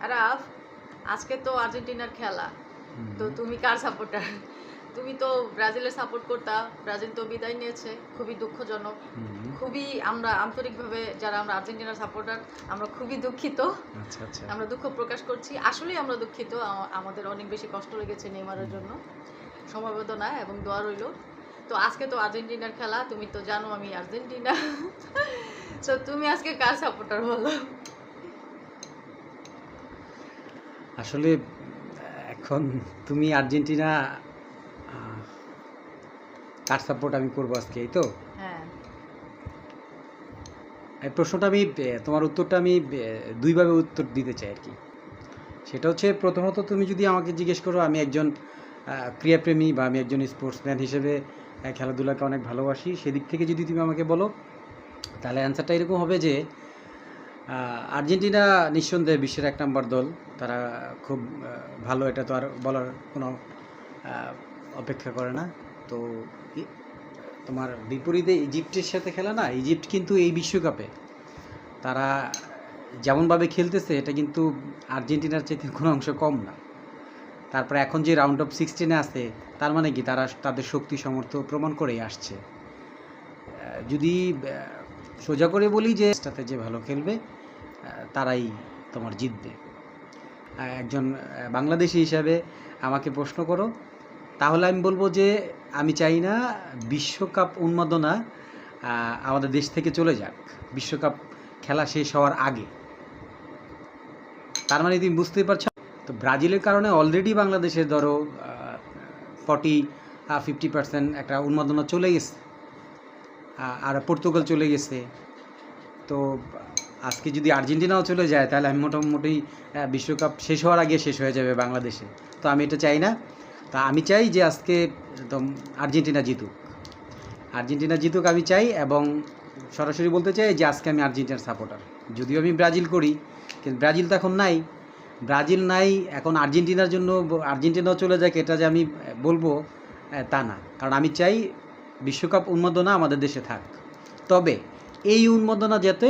আরাফ, আজকে তো আর্জেন্টিনার খেলা, তো তুমি কার সাপোর্টার? তুমি তো ব্রাজিলের সাপোর্ট করতা, ব্রাজিল তো বিদায় নিয়েছে, খুবই দুঃখজনক। খুবই আমরা আন্তরিকভাবে যারা আমরা আর্জেন্টিনার সাপোর্টার, আমরা খুবই দুঃখিত। আচ্ছা আচ্ছা। আমরা দুঃখ প্রকাশ করছি, আসলেই আমরা দুঃখিত। আমাদের অনেক বেশি কষ্ট লেগেছে নেইমারের জন্য। সমবেদনা এবং দোয়া রইল। তো আজকে তো আর্জেন্টিনার খেলা, তুমি তো জানো আমি আর্জেন্টিনা। তো তুমি আজকে কার সাপোর্টার বলো? আসলে এখন তুমি আর্জেন্টিনা কার সাপোর্ট আমি করবো আজকে, এই তো? হ্যাঁ। এই প্রশ্নটা আমি তোমার উত্তরটা আমি দুইভাবে উত্তর দিতে চাই আর কি। সেটা হচ্ছে, প্রথমত তুমি যদি আমাকে জিজ্ঞেস করো, আমি একজন ক্রীড়াপ্রেমী বা আমি একজন স্পোর্টসম্যান হিসেবে খেলাধুলাকে অনেক ভালোবাসি, সেদিক থেকে যদি তুমি আমাকে বলো, তাহলে অ্যান্সারটা এরকম হবে যে আর্জেন্টিনা নিঃসন্দেহে বিশ্বের 1 নম্বর দল। তারা খুব ভালো, এটা তো আর বলার কোনো অপেক্ষা করে না। তো তোমার বিপরীতে ইজিপ্টের সাথে খেলা না, ইজিপ্ট কিন্তু এই বিশ্বকাপে তারা যেমনভাবে খেলতেছে, এটা কিন্তু আর্জেন্টিনার চাইতে কোনো অংশ কম না। তারপরে এখন যে রাউন্ড অফ 16-এ আছে, তার মানে কি তারা তাদের শক্তি সামর্থ্য প্রমাণ করেই আসছে। যদি সোজা করে বলি যে সাথে যে ভালো খেলবে তারাই তোমার জিতবে। একজন বাংলাদেশি হিসাবে আমাকে প্রশ্ন করো, তাহলে আমি বলবো যে আমি চাই না বিশ্বকাপ উন্মাদনা আমাদের দেশ থেকে চলে যাক বিশ্বকাপ খেলা শেষ হওয়ার আগে। তার মানে তুমি বুঝতেই পারছো। তো ব্রাজিলের কারণে অলরেডি বাংলাদেশের ধরো 50% একটা উন্মাদনা চলে গেছে, আর পর্তুগাল চলে গেছে। তো আজকে যদি আর্জেন্টিনাও চলে যায়, তাহলে আমি মোটামুটি বিশ্বকাপ শেষ হওয়ার আগে শেষ হয়ে যাবে বাংলাদেশে। তো আমি এটা চাই না। তা আমি চাই যে আজকে একদম আর্জেন্টিনা জিতুক, আর্জেন্টিনা জিতুক আমি চাই। এবং সরাসরি বলতে চাই যে আজকে আমি আর্জেন্টিনার সাপোর্টার। যদিও আমি ব্রাজিল করি, কিন্তু ব্রাজিল তো এখন নাই, ব্রাজিল নাই এখন। আর্জেন্টিনার জন্য আর্জেন্টিনাও চলে যাক এটা যে আমি বলবো তা না, কারণ আমি চাই বিশ্বকাপ উন্মাদনা আমাদের দেশে থাক। তবে এই উন্মাদনা যাতে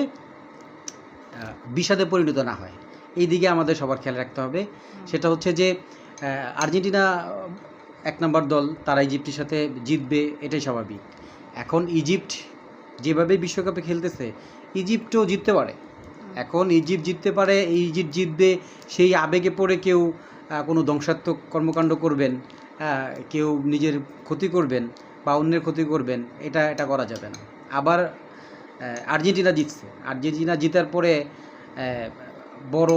বিষাদে পরিণত না হয়, এই দিকে আমাদের সবার খেয়াল রাখতে হবে। সেটা হচ্ছে যে আর্জেন্টিনা 1 নম্বর দল, তারা ইজিপ্টের সাথে জিতবে, এটাই স্বাভাবিক। এখন ইজিপ্ট যেভাবে বিশ্বকাপে খেলতেছে, ইজিপ্টও জিততে পারে। এখন ইজিপ্ট জিততে পারে, ইজিপ্ট জিতবে সেই আবেগে পড়ে কেউ কোনো ধ্বংসাত্মক কর্মকাণ্ড করবেন, কেউ নিজের ক্ষতি করবেন বা অন্যের ক্ষতি করবেন, এটা করা যাবে না। আবার আর্জেন্টিনা জিতছে, আর্জেন্টিনা জিতার পরে বড়